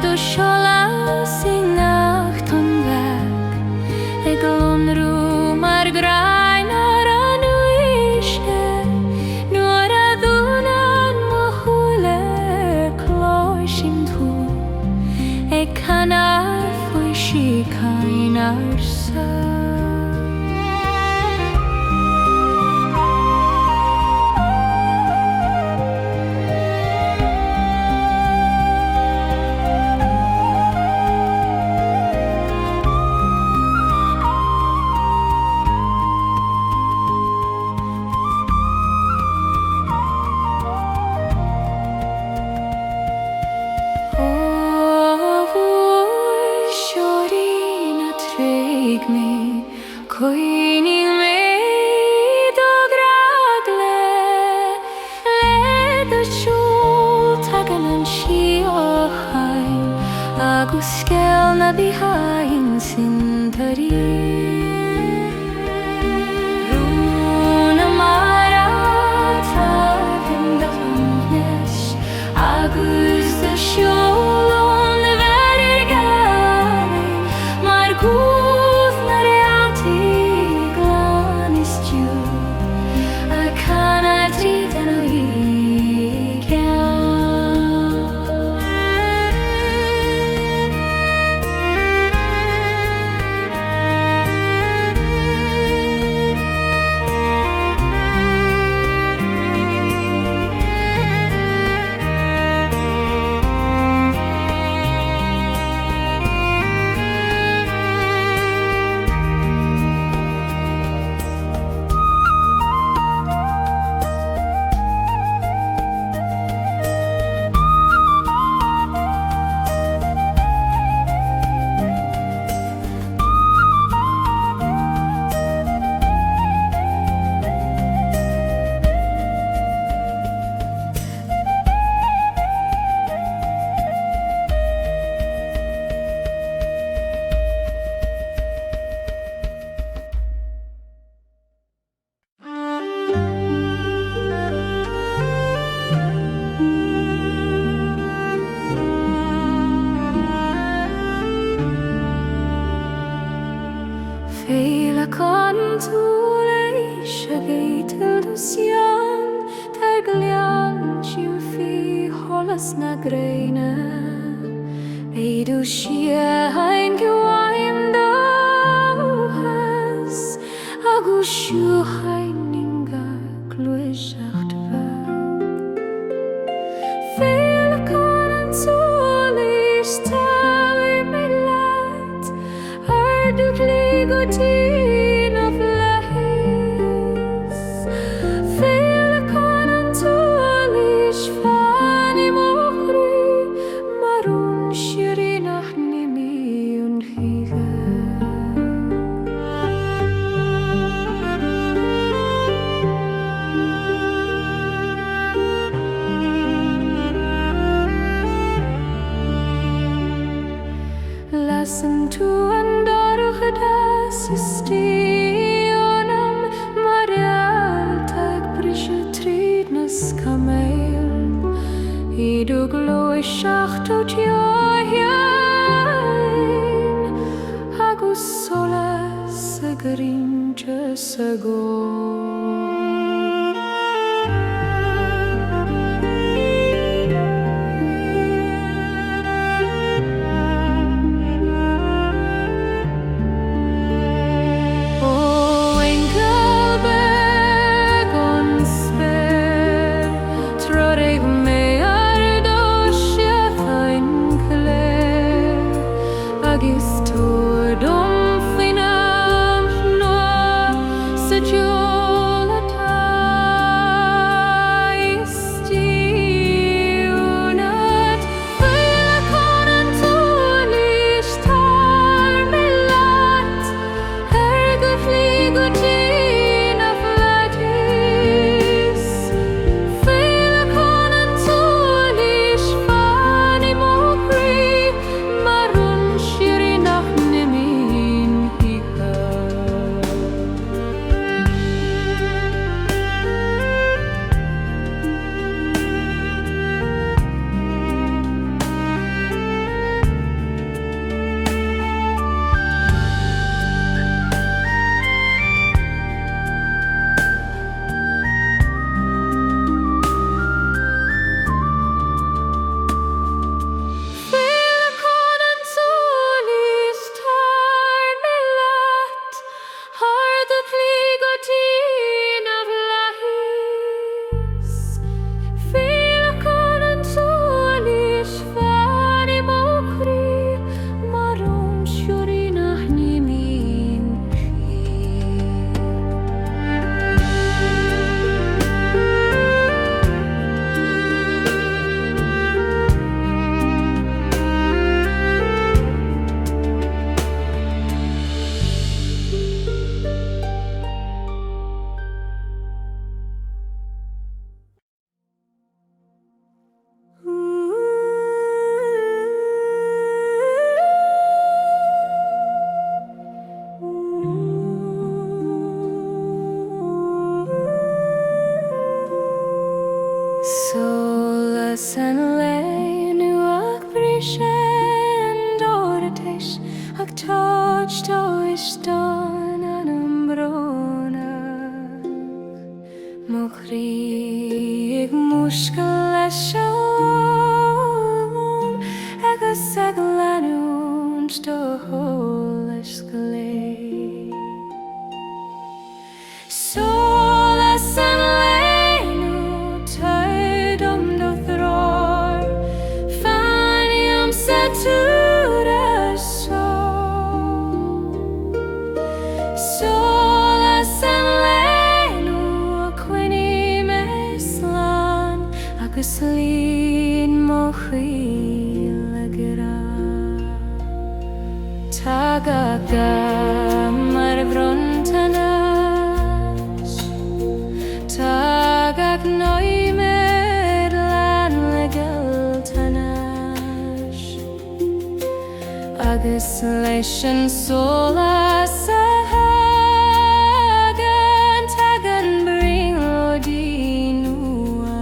Solas i nacht'n weg glonrú mar gráinar an hOíche nuair a dúnan mo chuaille chlóisin tú canar faoi Síochána sa. Scéalna behind Soantraí Rúna mar áfragan de Fonnis agus de seolón verir Gaalaí mar gúth na Réaltaí glán is dú a canna tríd an hOíche. Féileacán tSolais a géitil do Sian tar glian siú fi Solas na gréine Éadú siahain gwaim dóchas agus siúchain inga gluiseacht Féileacán an tSolais táir mé leat ar dúchlí go tín of leis Féileacán an tSolais fanny mochrí marún sirinach nimi un híige. Listen to and Stíonam mar Réaltaí brise tríd na Scaméil Iadú gluiseacht ó teoithéin agus Solas a gcrínte sa gcóil. Sa Gealach Solas and Lae Nua brishen doratesh ag touched hOíche don an Amhrán Mochrí ag muisceal leis agus ag leanúint do hOíche Scéalta. Solas and Lae Nua tidum do thror fanium satura Solas and Lae Nua quinny meslan agus lín mochíle Tagaga mar brontanas Tagag noimed lan le Gealtanas agus leis an solas a hagan tagan bring Lae Nua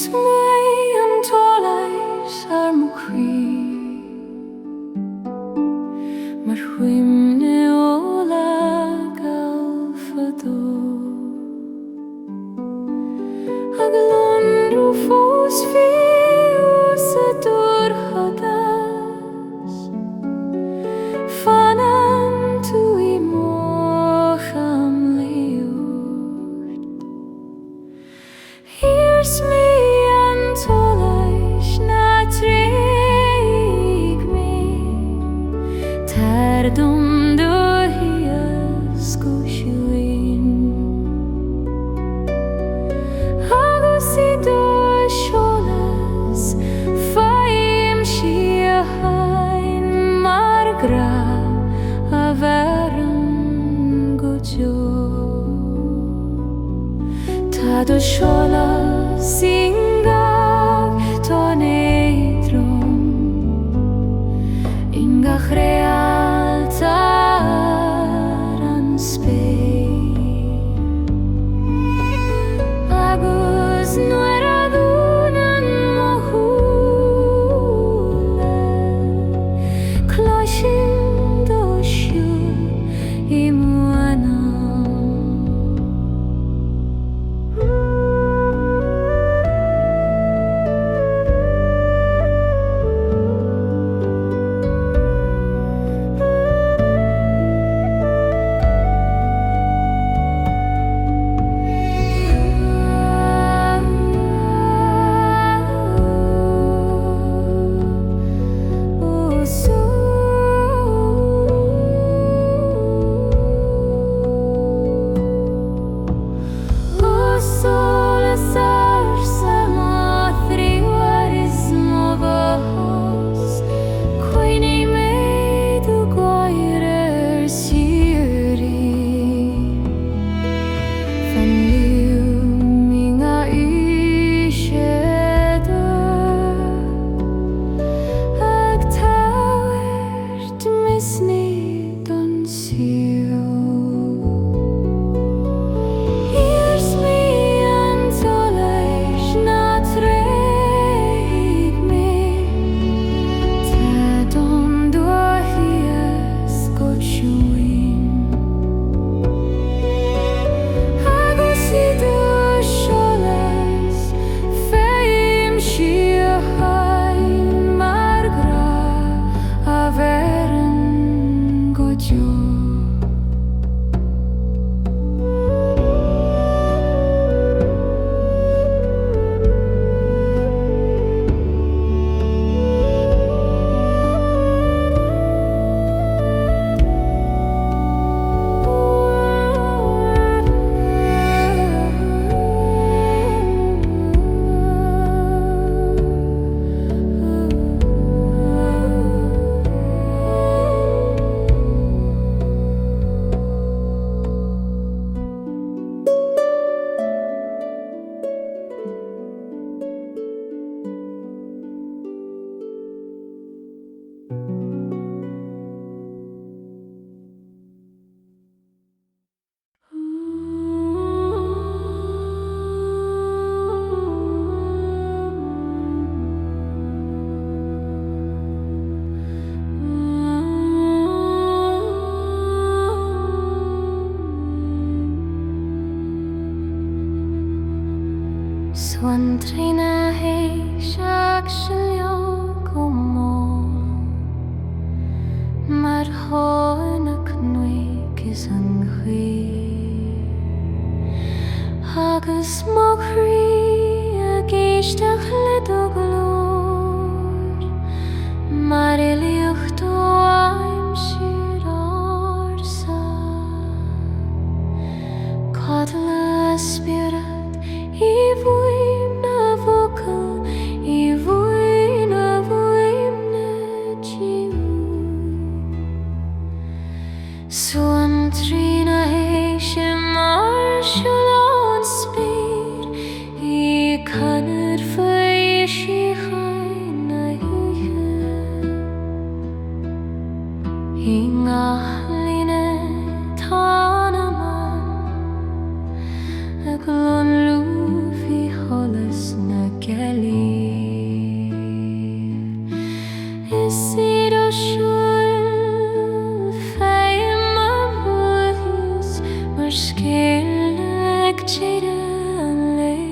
Iarsmaí an tSolais ar mo Croí mar chuimne óla galfadó ag londrú fós fiús a dúrchadas fanan tú I mocham liúd Iarsmaí an tSolais na tríg mé tar dom do hias go siúin agus I do tSolas faim si a hain mar gra hAbhann go jo tá do tSolas ingach tá néidrom ingach Réaltaí an spéir agus nuair a dúnan mo thúla cloisin do siúl I muanam Suantraí na hÉigse leo go mór mar tháinig nuig is an ghaol agus mo Croí a géisteach le do glór mar éilíocht ó aimsir ársa Cadla Spiorad I bhuaimne vocal I bhuaimne díú Suantraí na hÉigse mar siúil spéir I canad faoi Síochána hOíche mar scéalach tíre an lae.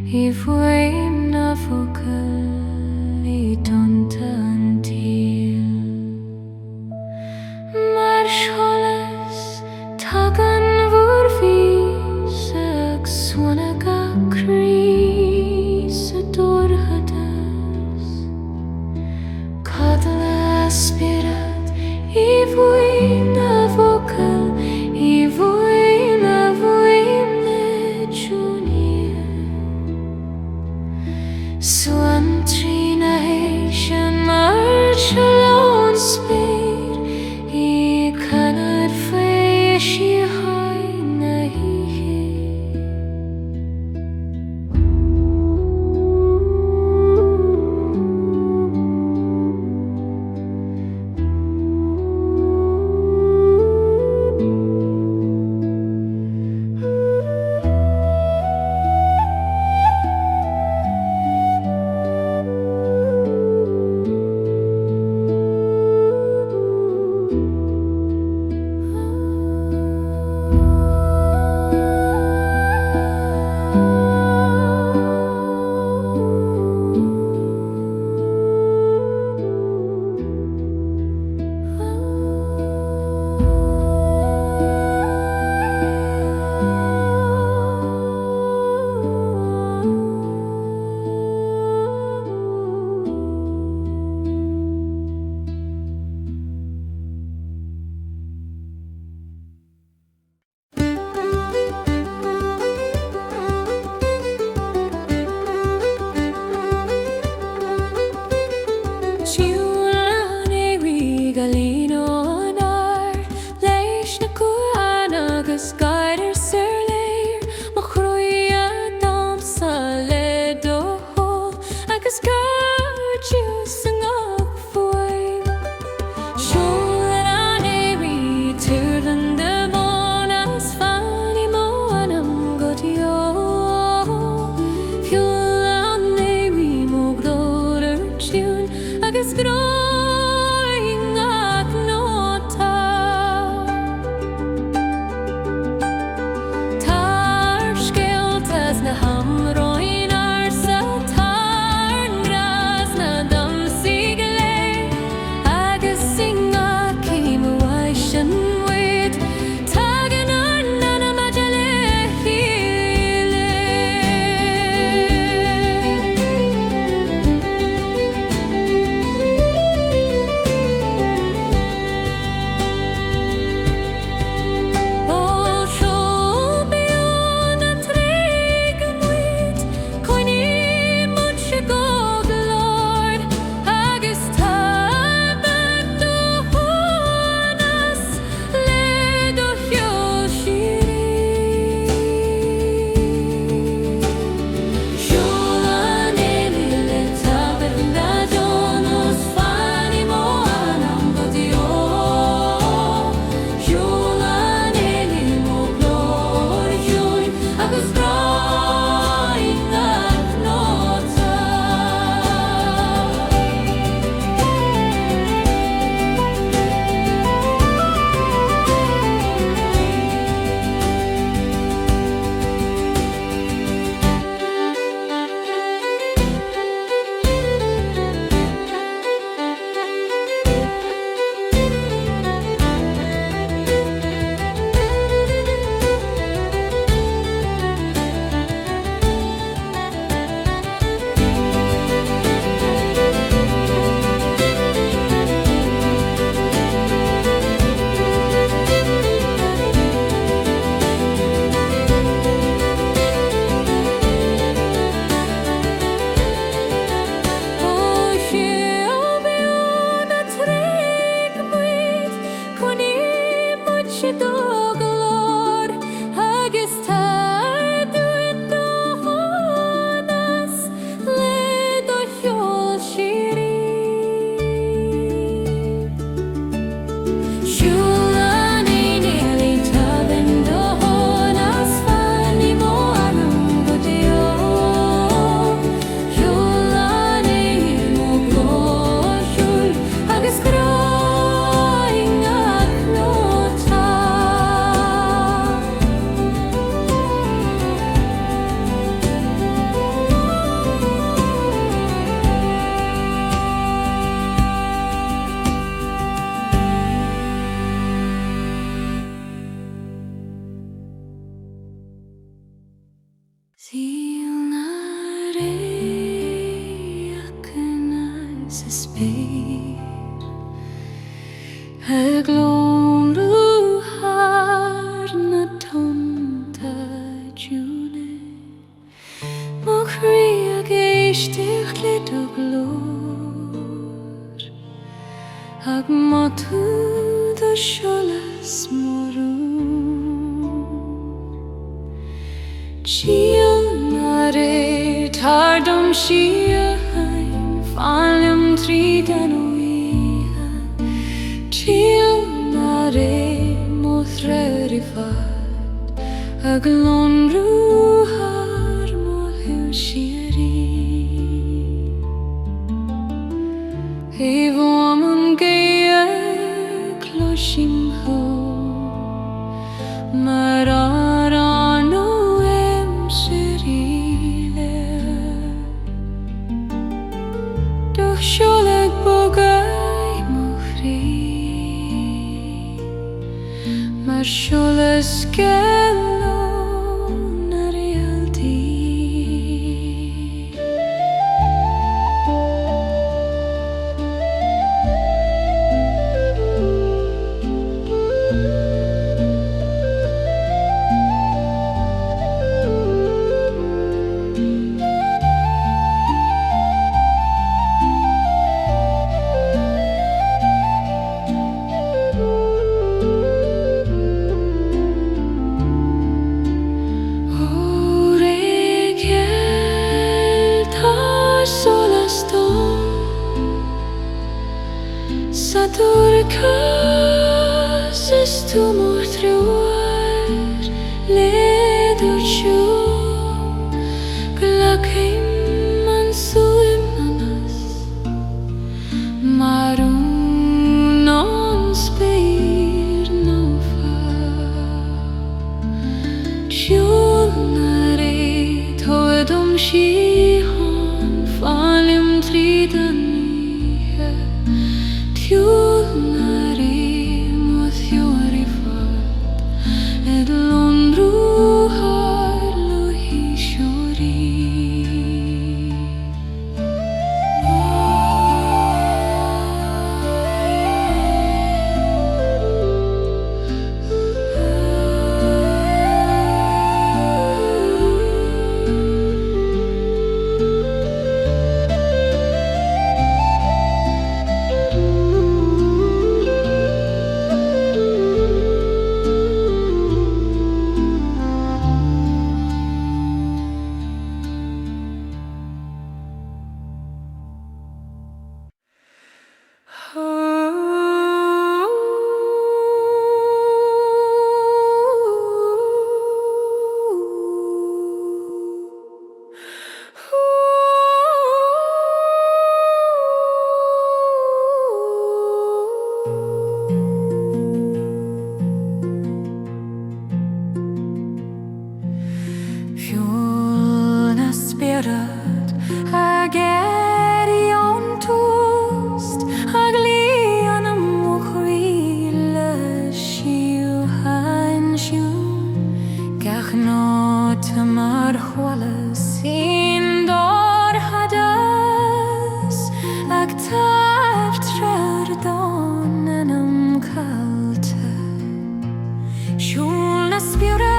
I Féileacán Vocal I donta an tíl. Mar Solas tagan bhur vís ag Suantraí Croí sa dorchadas. Cadla Spiorad I Féileacán Vocal I Féileacán Suantraí na hÉigse mar Gealán spéir I canad faoi Síochána hOíche. spéir glónrúthar na tonta dúne má Croí a géisteach le do glór ag má tú tSolas morú Gealán tardam Síochána fáilim tríd an hOíche Gealán mo threiri fad a glónrúthar mo hOíche Bhfuaman gaoth cloisim thu mar an Seolag bogay mo Croí mar Solas Gealán a Réaltaí Saturcas tu mortruar le duchu glakim man suimanas marun non spir no fa Gealán toedum Síochána fáilim tríd an hOíche Gealán mo threiri fad a glónrúthar lo hOíche Fiúna Spiorad a geri an toast ag líana mo Croí le Síochána siún gCnótaí mar cholalas in dor hadas ag taft tredon an cailta Fiúna Spiorad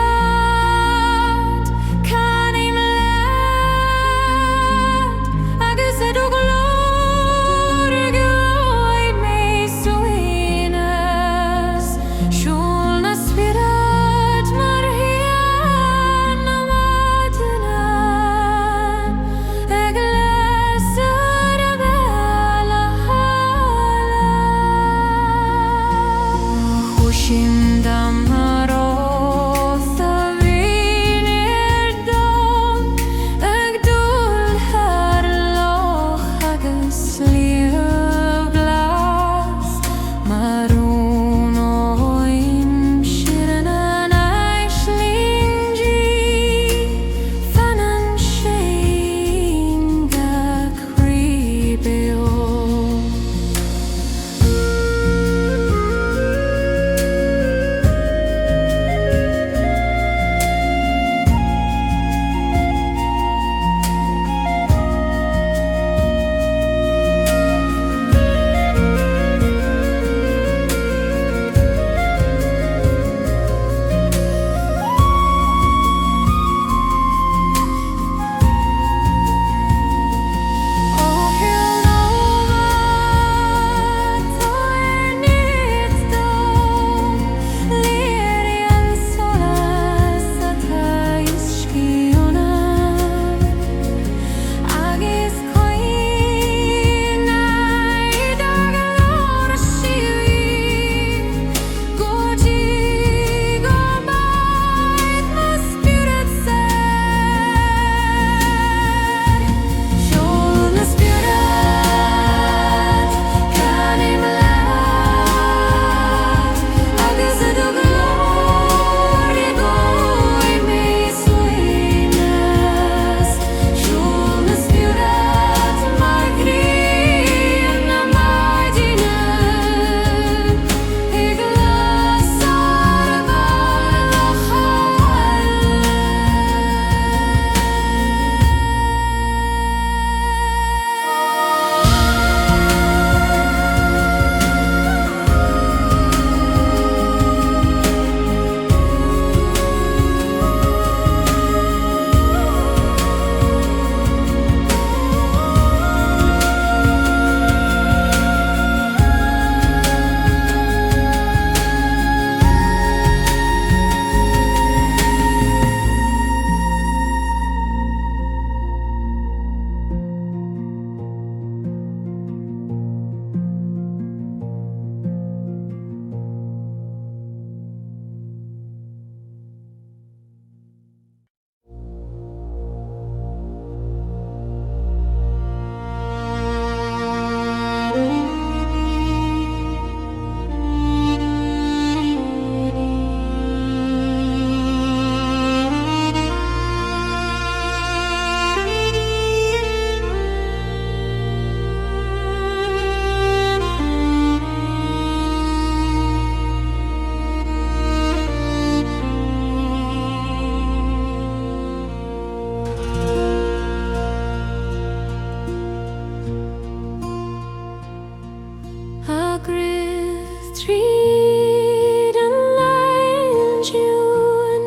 Tríd an lein Jún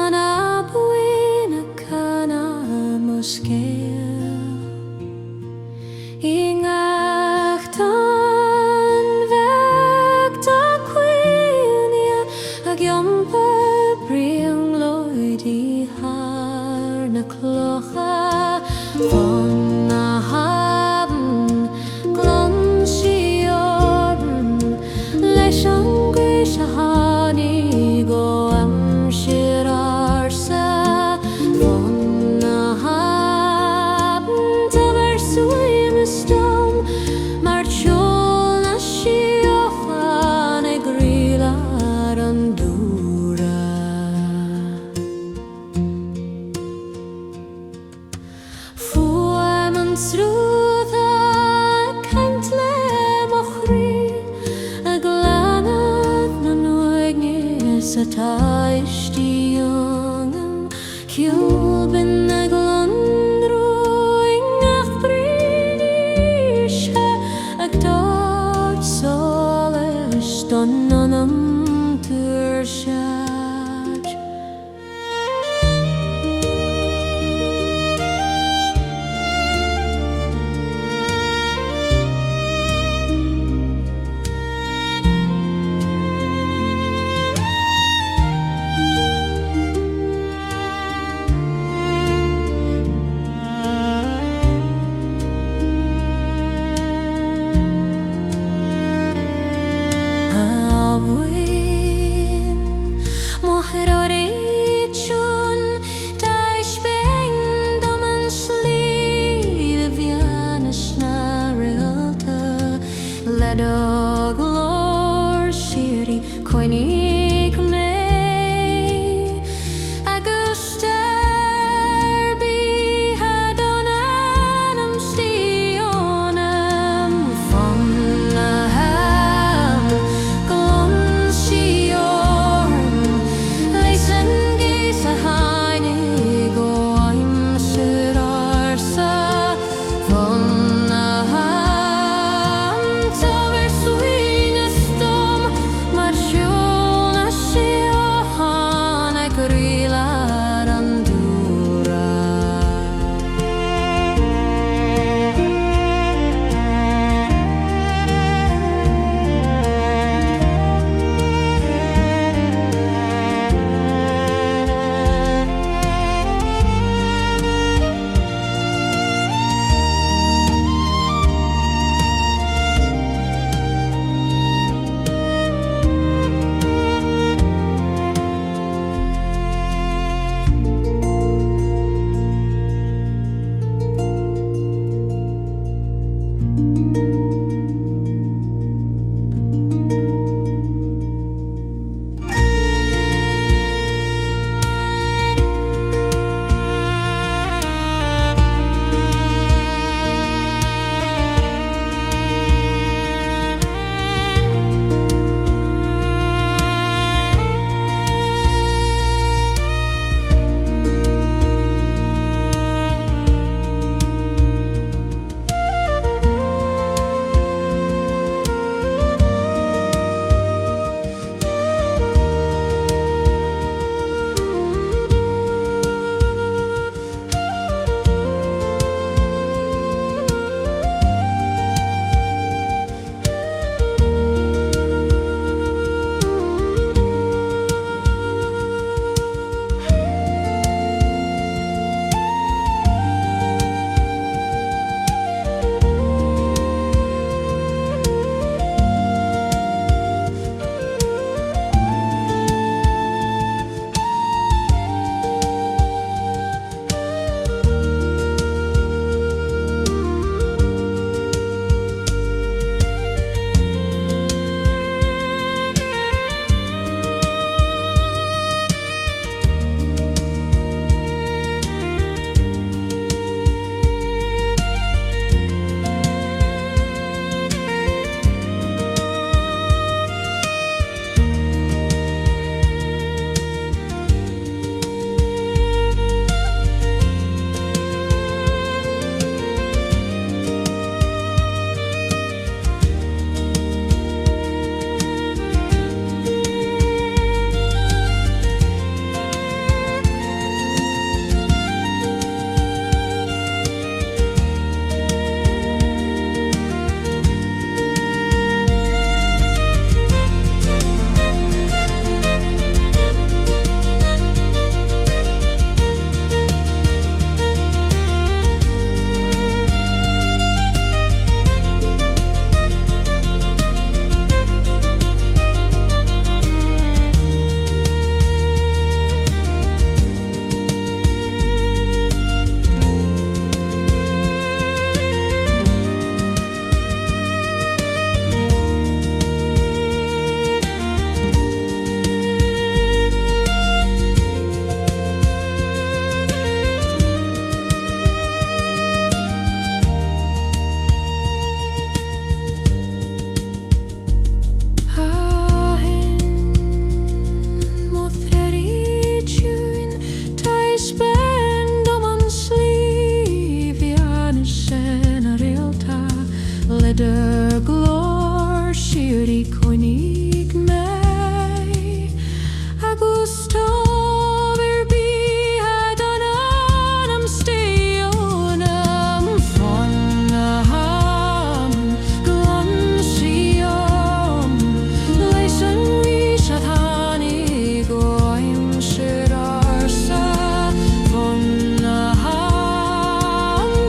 an Féileacán mo Scéal I ngach an bheag da cuine ag iomper brian loidí har na clocha Fonn hAbhann glon Síochána leis an gCoille hAonaigh go amsirarsa Fonn hAbhann tabar suaimh stom mar tSol na Síochána ag rialar an dúra Fuaim an srúdha caint le mo Croí ag leanad na nuaigh sa taishtí angan Ceol bin ag landrúing ach bríise ag dát tSolais don anam tuairisceart Abhainn mo hRéaltaí dais bein dom an slí a bheanas na Réalta le do glór sirí coinnig mé agus sterbíthe don anam stíonam Fonn hAbhann glon Síochána leis an gCoille hAonaigh go amsirarsa Fonn hAbhann tabar glór siúrí coinnig mé agus tábhar bíhead an anam stíonam Fonn glan siom leis an hOíche tháinig aimsir arsa Fonn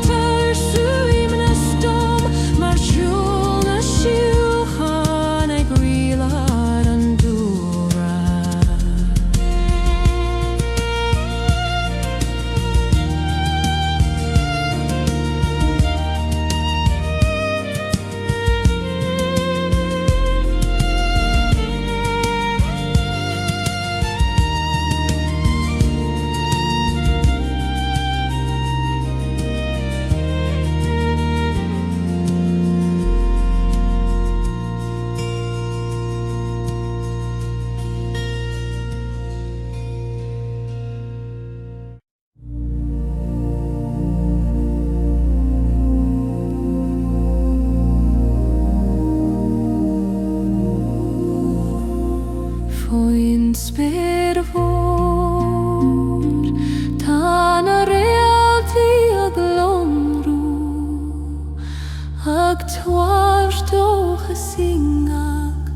tarsúim na stom mar siúl na Síochána Gaelic an dúra Foin spéir fór tá na réaltaí a glomrú ag tuairdócha singach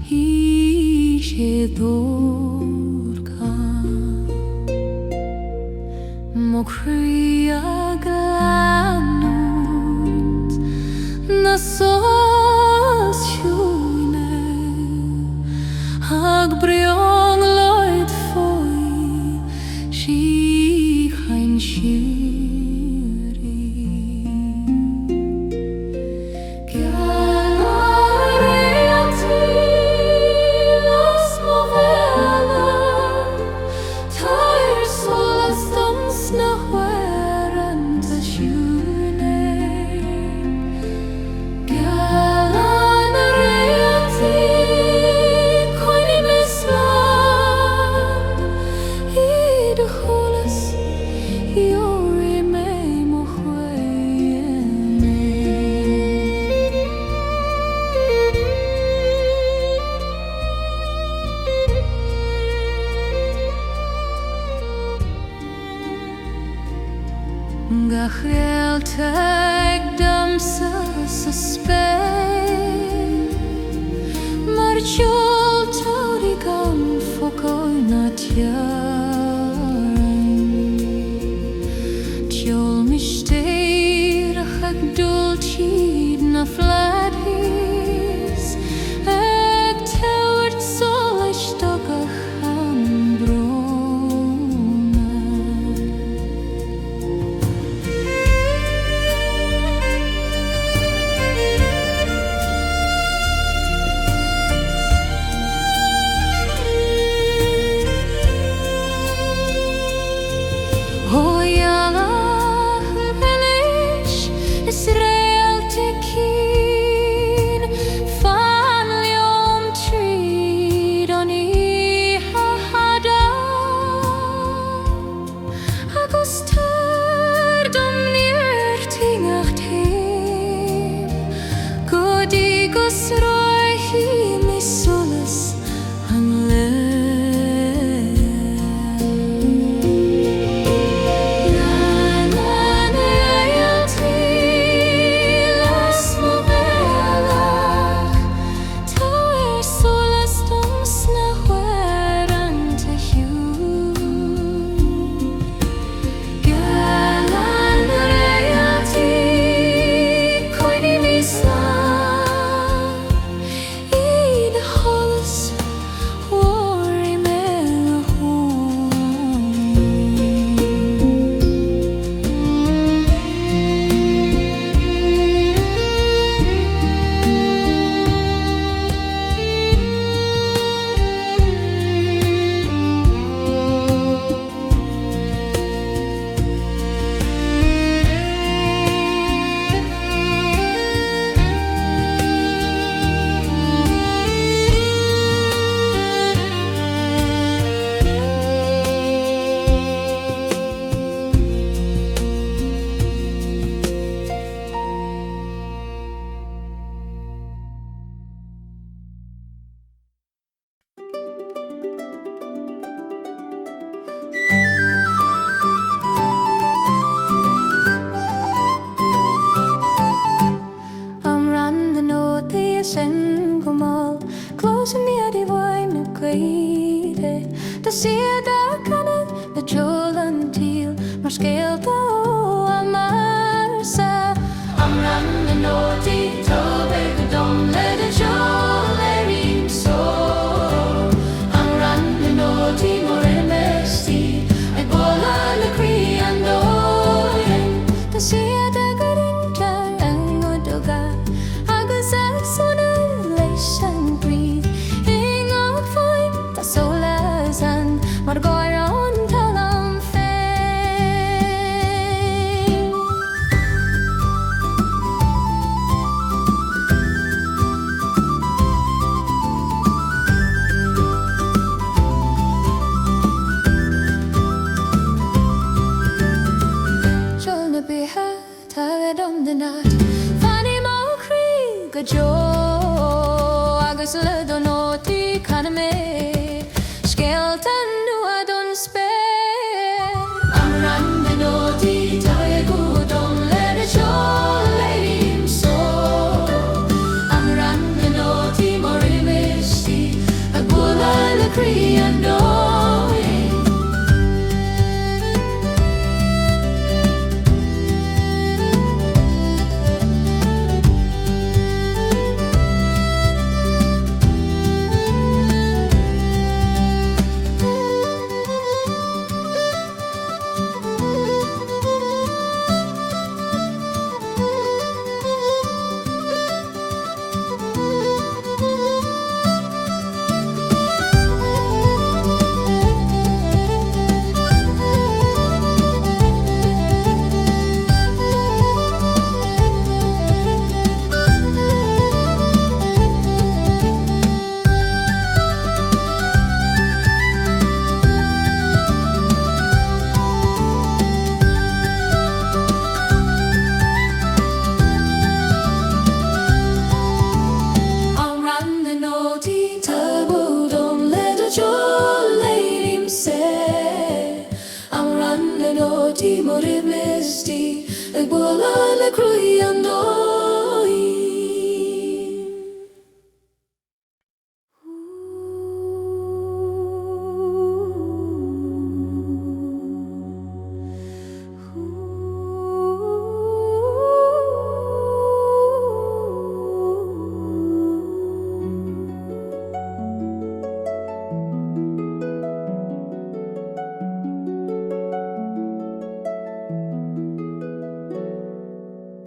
hÍse dúrcha Mo Croí a glanút na Solas siúine ag briong loid foi síchain siúrí Gealach réaltaí las mo bhealach tá tSolas dons na huairanta siúne Gealán réaltaí coinnig Islam iad a cholas iori mé mo Ga Réalta ag damsa sa spéir mar teoltóirí gan focail na tearainn Teol mistéireach ag dul tíd na fladhís ag tabhairt solaisteach Amhrán sin gomal close me at the wine me Coille the Féileacán the Gealán mar Scéalta Amhrán na nótaí tóbeh go dom le a Gealaí so Amhrán na nótaí mór imestí ag bola le Croí an dóin the Síthe garinta an godoga agus Aonaigh leis an bríd in á fáin tSolas an mar gáir an talam Fanny má Croí go jo agus le do nótaí canna mé Scéalta nua don spé Amhrán na nótaí tá go dom le a Gealaí so Amhrán na nótaí mór imistí ag bola le Croí an dóin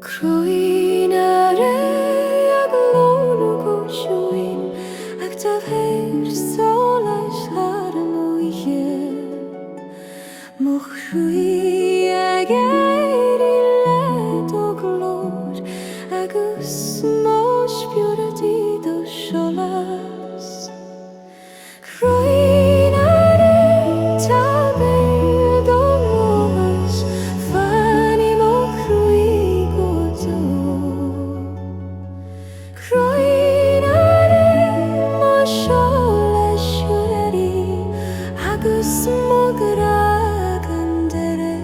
Croí na ré ag lónú go siúin ag tá tSolas ar an hOíche mo Croí ag éirí le do glór agus mó Spiorad do Solas Croí na ré tá do móas Fanny má Croí go do Croí na ré má Solas siúdaí agus mó grag an dere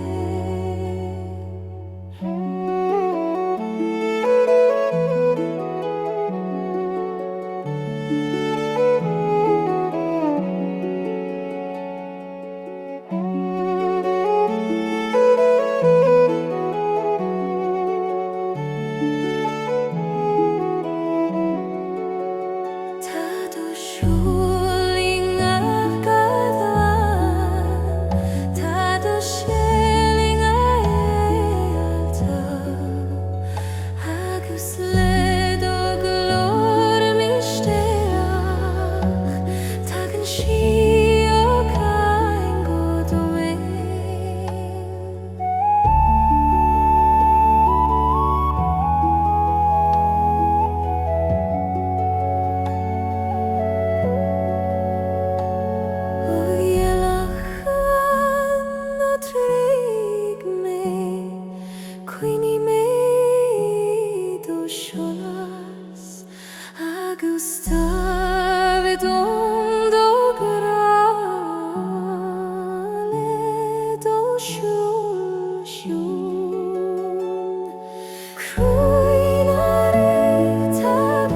Croí na ré tá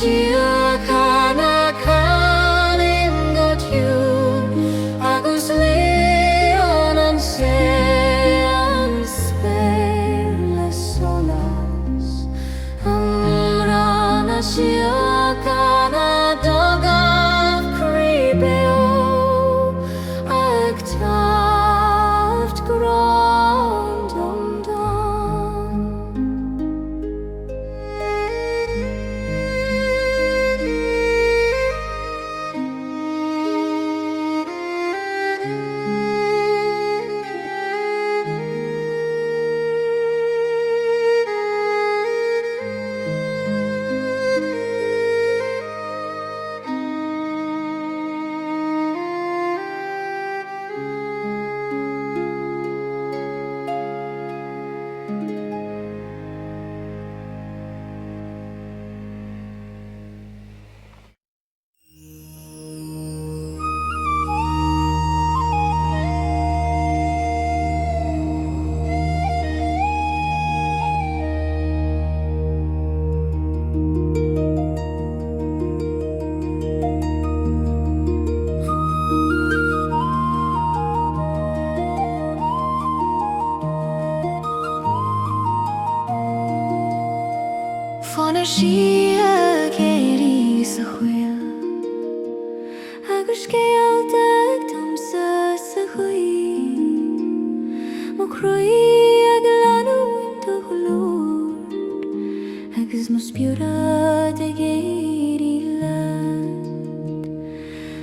Síochána canim go tiún agus leon an spéir le Solas Amhrán Síochána dogah Croí beo ag taft grond don. Fonn géirí sa chuil agus Scéalta ag domsa sa chuí mo Croí ag Gealán do glór agus mo Spiorad ag géirí land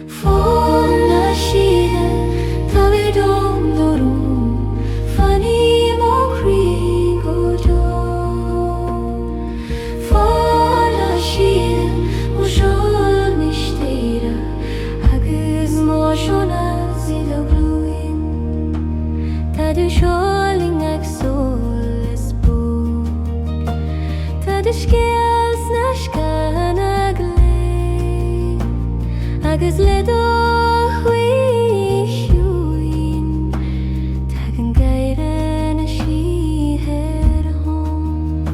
Fonn Síthe tá mé dom dorú fanní mo Croí go do Fonn Síthe mo seol mistéire agus mo Solas I do glúin tá du seoling ag Solas bú tá du scéal sna Scána Lae agus le do hOíche tá an gaire na Síthe hom.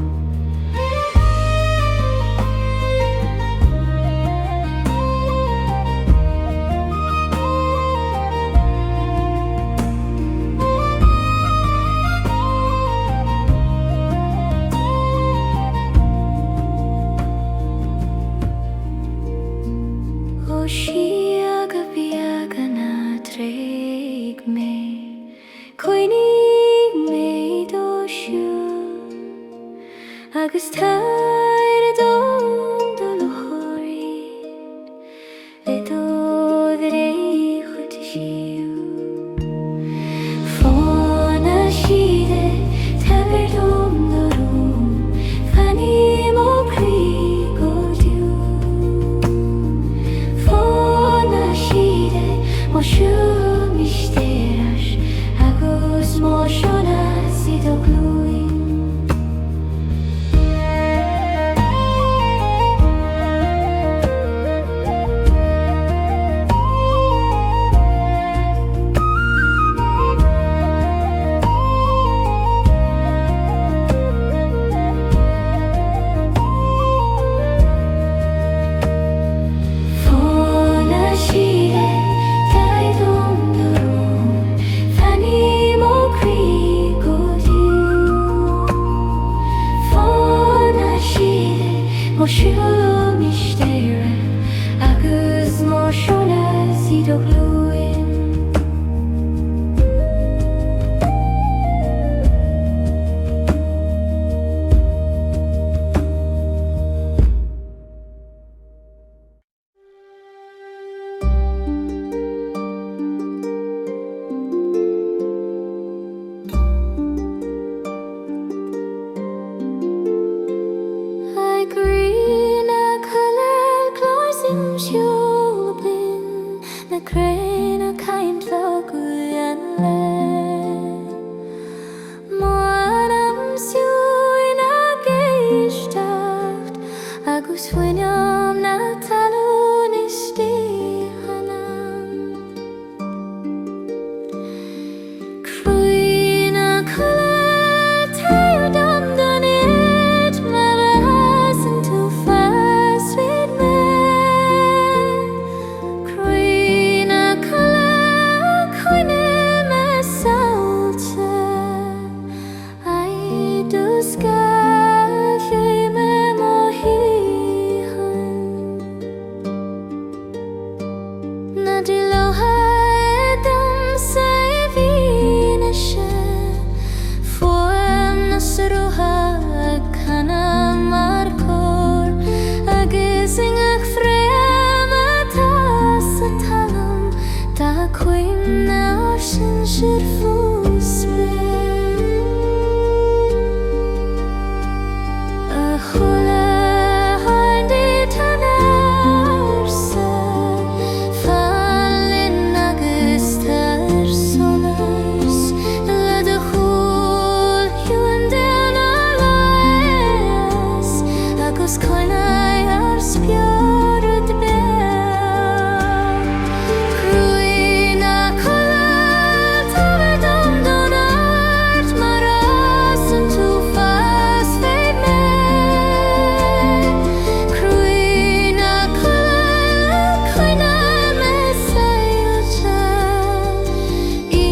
O Síochána Féileacán tréig mé Coinnig mé do siúl agus tair a dom do le choiríd le dód réiche siú Fonn Síthe tabir dom do rúm fanní mo Croí go dú Fonn Sanyam na talunisti hanam Croí na coile tae dom donid Maras into fast with me Croí na coile coine me salte I do Scáth me mohihan Na di loha edam say vinishe Foam na saruha kana markor Agizing ach frem atas atalam Da quim na orshin shirfus Chula handi tanarsa Fallin agus tSolas La de chul yuan down Laes Agus Coille Spiorad Croí na coile tae dom donart Maras into fast fade me Croí na coile coine me Celta I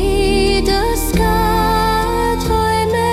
do Scáth hoi me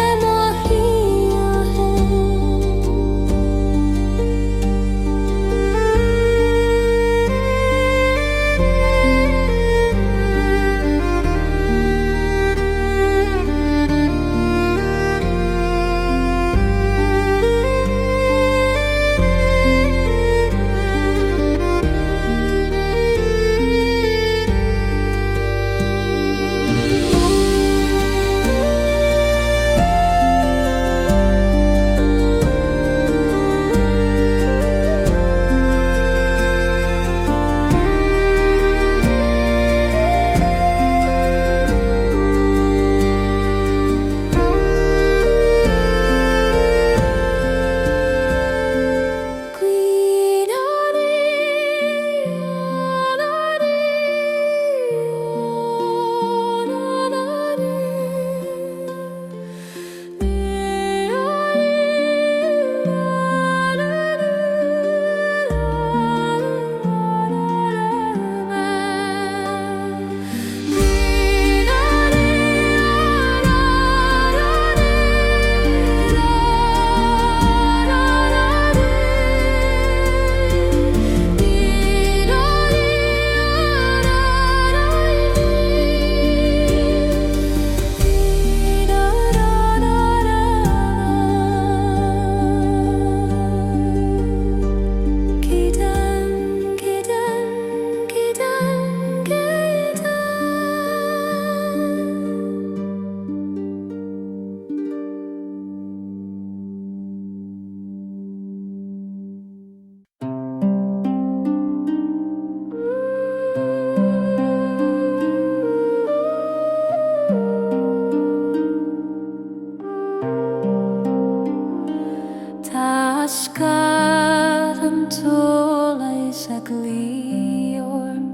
Scáth an tSolais ag líorm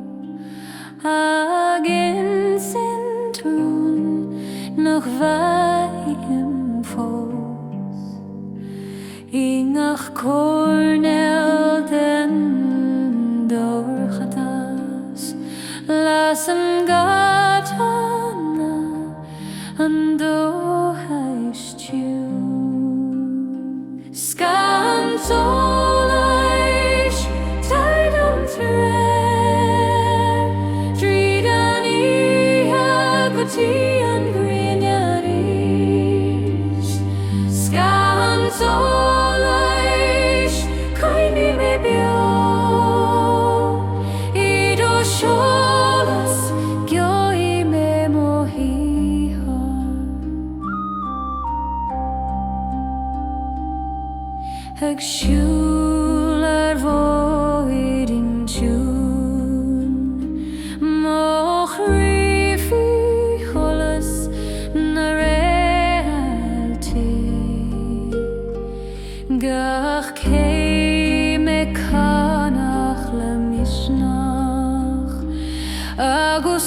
Agin sin trún nach bhaim fós Ingach cornel den dorchatas Las an gatana an dohaistú tSolais tae dom Tríd an ihe gotí an grinearís tSolais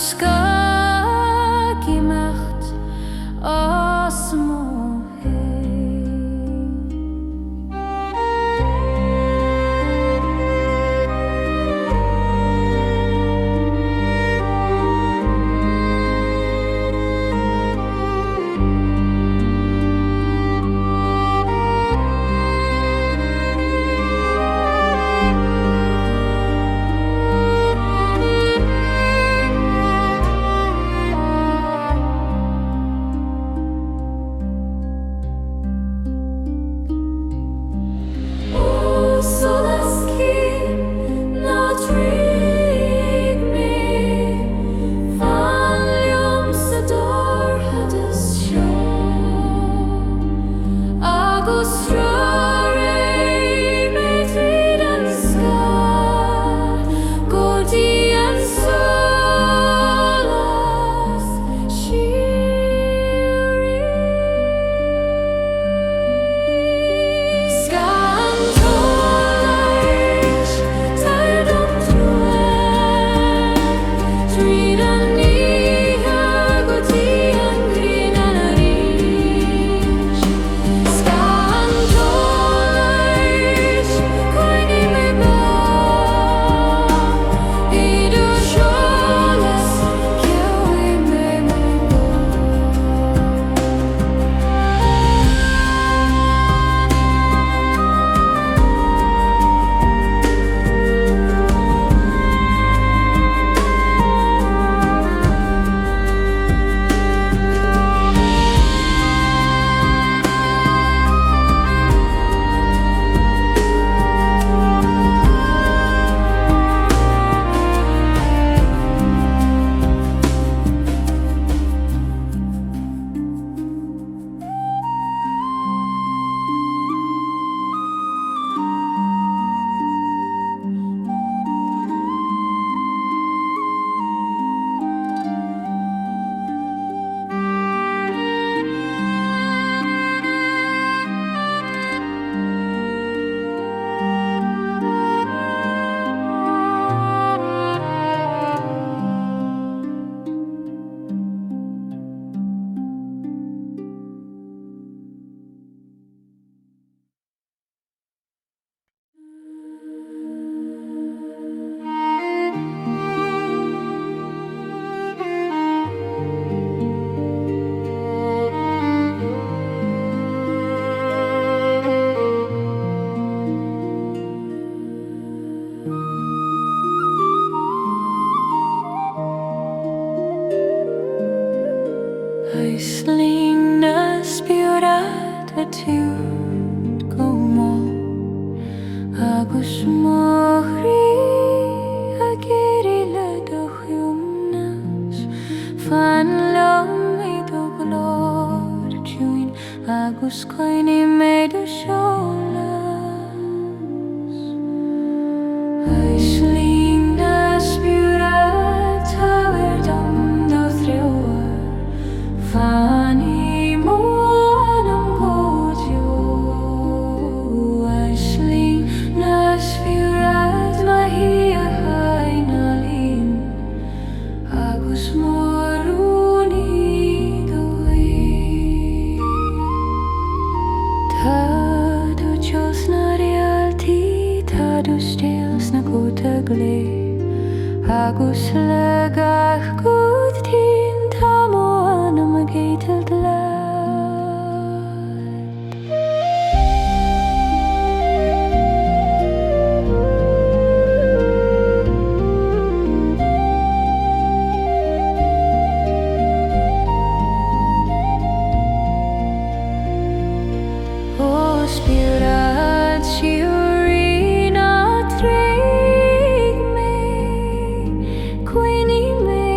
Scáth gemacht aus Sling na spiorad a tiúd go mó agus mochrí a géirí le do chiúmnas fan lom i do glór tiúin agus coinní mé do Solas. Sling na spiorad táir dom do thriúar Fanny moanam godio Aisling na spiorad mahi a hAinálín agus morúni dói. Tádú jos na Réaltaí, tádú stéals na gúta glé agus le gach gút tín tá moanam a géitil glad. O spiorad siúrí na tréig mé, coinní mé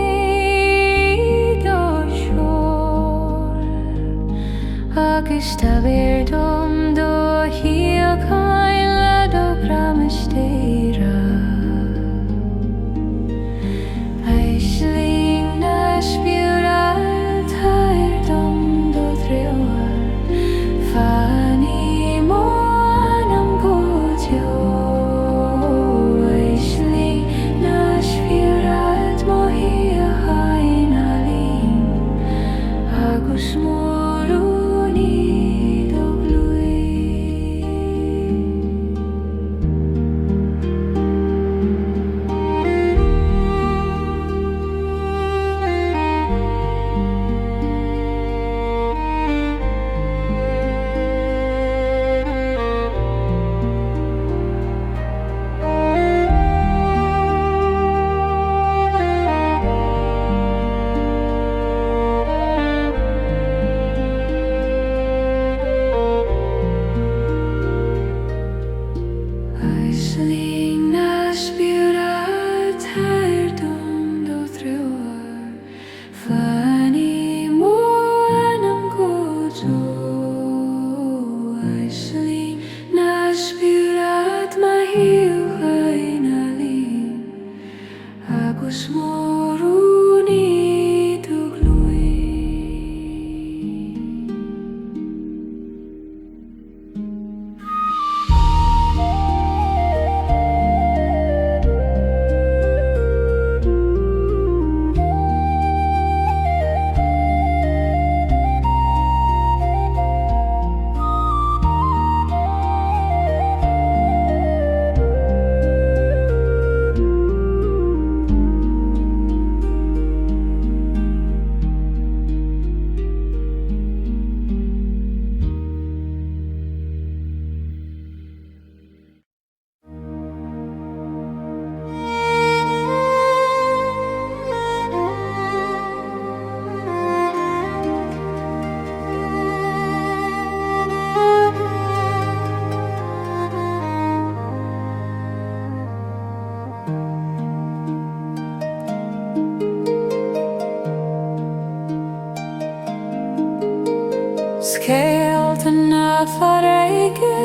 Scéalta na Farraige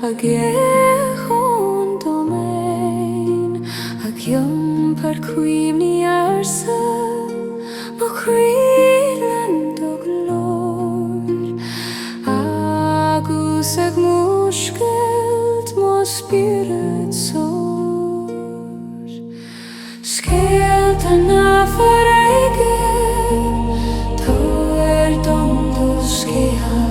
a gCnótaí domain a giampar cuimhní Iarsmaí mo Chrílan do glór agus ag muiscailt mo Spiorad sór. Scéalta na Farraige tó dom do Scéal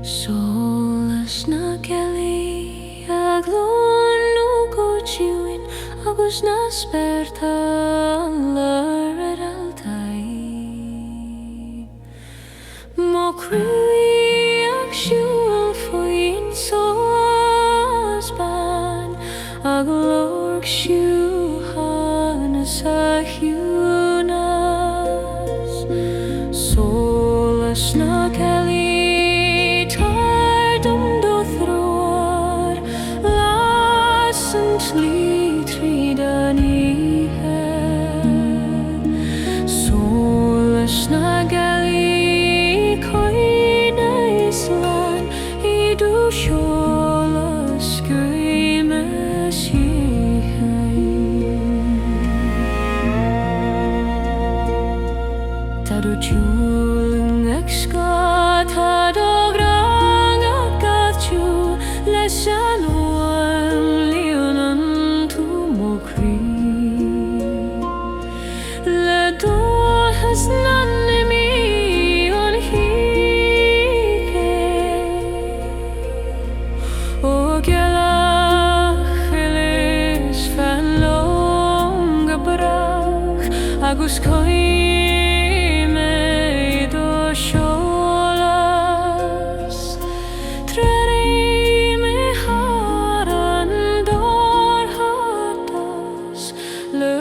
Solas na Gealaí a glón nó go tíúin agus na sperta le Réaltaí. Mo Croí ag siúil faoin Solas ban a glórg Síochána sa hiúnas. Solas na Gealaí slí tríd aníthe. Solas na Gealaí Coille slán idú seolas guime Síthe. Tadú tiúling ag Scáth a dograng ag gadú leis an O Gealach fan long brach agus Coille do Solas. Trerí me haran dor hatas le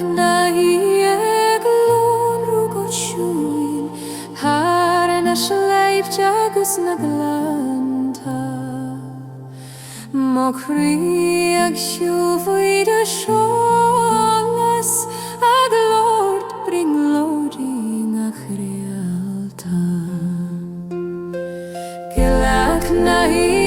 nahi eglon rugot shuin Harana shleif jagus naglanta Mokri ag shuvuid a Solas Ag Lord bring loading ach Réaltaí Gealach nahi